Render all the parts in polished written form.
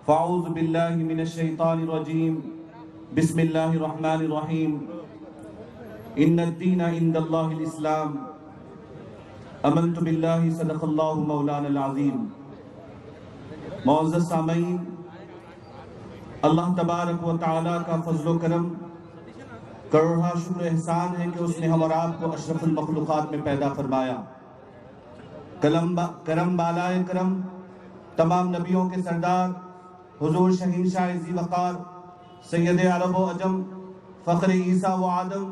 فاعوذ باللہ من الشیطان الرجیم بسم اللہ الرحمن الرحیم ان الدین عند اللہ الاسلام آمنت باللہ صدق اللہ مولانا العظیم۔ معزز سامعین، اللہ تبارک و تعالیٰ کا فضل و کرم کروڑا شکر احسان ہے کہ اس نے ہم اور آپ کو اشرف المخلوقات میں پیدا فرمایا۔ کرم بالائے کرم تمام نبیوں کے سردار حضور شہنشاہ ذی وقار سید عرب و عجم فخر عیسیٰ و آدم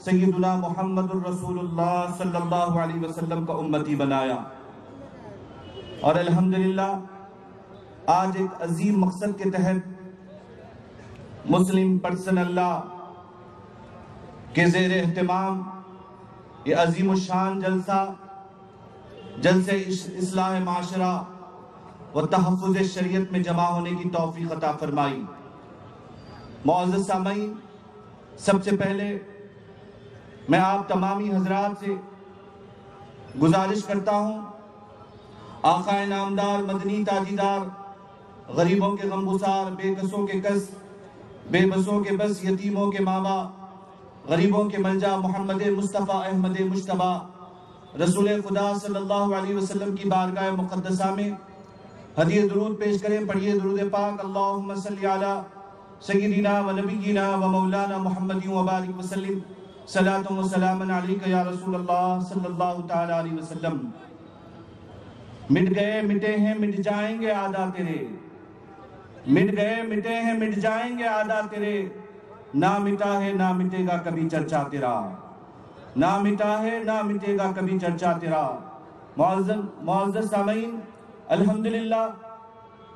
سیدنا محمد الرسول اللہ صلی اللہ علیہ وسلم کا امتی بنایا، اور الحمدللہ آج ایک عظیم مقصد کے تحت مسلم پرسنل لا کے زیر اہتمام یہ عظیم الشان جلسہ اصلاح معاشرہ و تحفظ شریعت میں جمع ہونے کی توفیق عطا فرمائی۔ معزز سامعین، سب سے پہلے میں آپ تمامی حضرات سے گزارش کرتا ہوں، آقا انعامدار مدنی تاجیدار غریبوں کے غمگسار، بے کسوں کے کس، بے بسوں کے بس، یتیموں کے ماما، غریبوں کے ملجا محمد مصطفیٰ احمد مجتبی رسول خدا صلی اللہ علیہ وسلم کی بارگاہ مقدسہ میں ہدیہ درود پیش کریں۔ پڑھیے درود پاک، اللہم صلی علی سیدنا و نبینا و مولانا محمد و بارک وسلم، صلاۃ و سلام علیک یا رسول اللہ صلی اللہ تعالی علیہ وسلم۔ مٹ گئے مٹے ہیں مٹ جائیں گے عادات تیرے، مٹ گئے مٹے ہیں مٹ جائیں گے عادات تیرے، نہ مٹا ہے نہ مٹے گا کبھی چرچا تیرا، نہ مٹا ہے نہ مٹے گا کبھی چرچا تیرا۔ معزز سامعین، الحمدللہ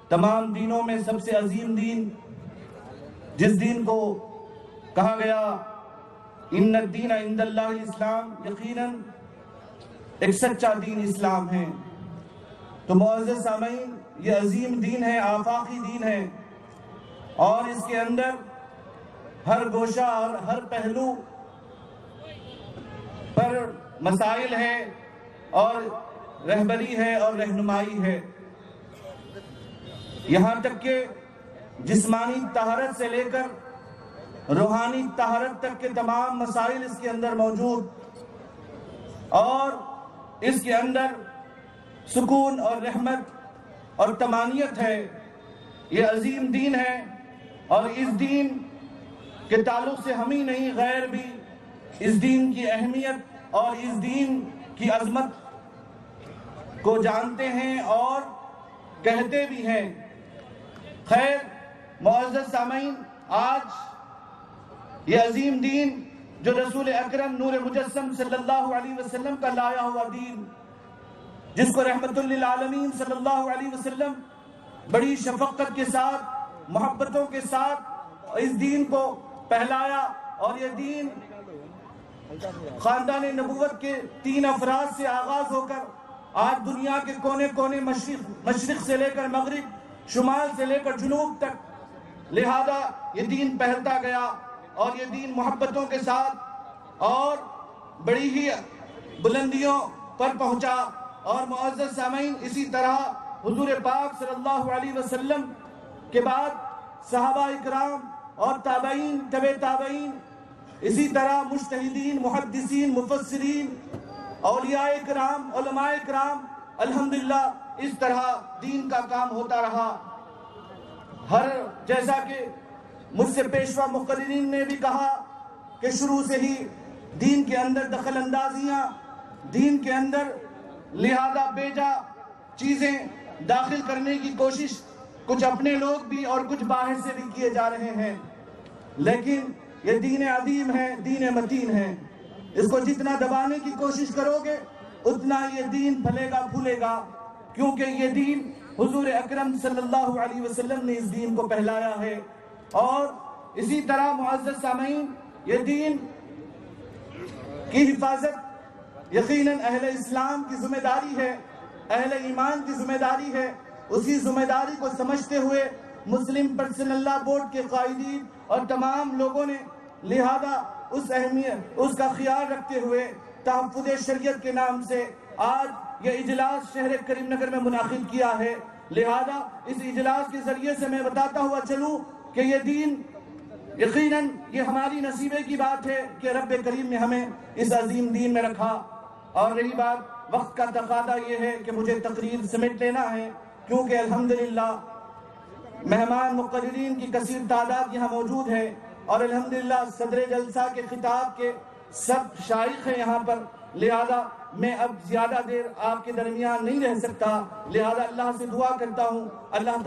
تمام دینوں میں سب سے عظیم دین، جس دین کو کہا گیا ان الدین عند اللہ الاسلام، یقیناً ایک سچا دین اسلام ہے۔ تو معزز سامعین، یہ عظیم دین ہے، آفاقی دین ہے، اور اس کے اندر ہر گوشہ اور ہر پہلو پر مسائل ہے اور رہبری ہے اور رہنمائی ہے، یہاں تک کہ جسمانی طہارت سے لے کر روحانی طہارت تک کے تمام مسائل اس کے اندر موجود، اور اس کے اندر سکون اور رحمت اور طمانینت ہے۔ یہ عظیم دین ہے، اور اس دین کے تعلق سے ہم ہی نہیں، غیر بھی اس دین کی اہمیت اور اس دین کی عظمت کو جانتے ہیں اور کہتے بھی ہیں۔ خیر معزز سامعین، آج یہ عظیم دین جو رسول اکرم نور مجسم صلی اللہ علیہ وسلم کا لایا ہوا دین، جس کو رحمت للعالمین صلی اللہ علیہ وسلم بڑی شفقت کے ساتھ، محبتوں کے ساتھ اس دین کو پہلایا، اور یہ دین خاندان نبوت کے 3 افراد سے آغاز ہو کر آج دنیا کے کونے کونے، مشرق سے لے کر مغرب، شمال سے لے کر جنوب تک، لہذا یہ دین پھیلتا گیا، اور یہ دین محبتوں کے ساتھ اور بڑی ہی بلندیوں پر پہنچا۔ اور معزز سامعین، اسی طرح حضور پاک صلی اللہ علیہ وسلم کے بعد صحابہ اکرام اور تابعین، تبع تابعین، اسی طرح مجتہدین، محدثین، مفسرین، اولیاء کرام، علماء کرام، الحمدللہ اس طرح دین کا کام ہوتا رہا۔ جیسا کہ مجھ سے پیشوا مقررین نے بھی کہا کہ شروع سے ہی دین کے اندر دخل اندازیاں، دین کے اندر لہذا بیجا چیزیں داخل کرنے کی کوشش کچھ اپنے لوگ بھی اور کچھ باہر سے بھی کیے جا رہے ہیں، لیکن یہ دین عظیم ہے، دین متین ہے، اس کو جتنا دبانے کی کوشش کرو گے اتنا یہ دین پھلے گا پھولے گا، کیونکہ یہ دین حضور اکرم صلی اللہ علیہ وسلم نے اس دین کو پہلایا ہے۔ اور اسی طرح معزز سامعین، یہ دین کی حفاظت یقیناً اہل اسلام کی ذمہ داری ہے، اہل ایمان کی ذمہ داری ہے۔ اسی ذمہ داری کو سمجھتے ہوئے مسلم پرسنل لا بورڈ کے قائدین اور تمام لوگوں نے لہذا اس اہمیت، اس کا خیال رکھتے ہوئے تحفظ شریعت کے نام سے آج یہ اجلاس شہر کریم نگر میں منعقد کیا ہے۔ لہذا اس اجلاس کے ذریعے سے میں بتاتا ہوا چلوں کہ یہ دین یقیناً یہ ہماری نصیبے کی بات ہے کہ رب کریم نے ہمیں اس عظیم دین میں رکھا. اور رہی بات وقت کا تقاضا یہ ہے کہ مجھے تقریر سمیٹ لینا ہے، کیونکہ الحمدللہ مہمان مقررین کی کثیر تعداد یہاں موجود ہے، اور الحمدللہ صدر جلسہ کے خطاب کے سب شائخ ہیں یہاں پر. لہذا میں اب زیادہ دیر آپ کے درمیان نہیں رہ سکتا، لہذا اللہ سے دعا کرتا ہوں اللہ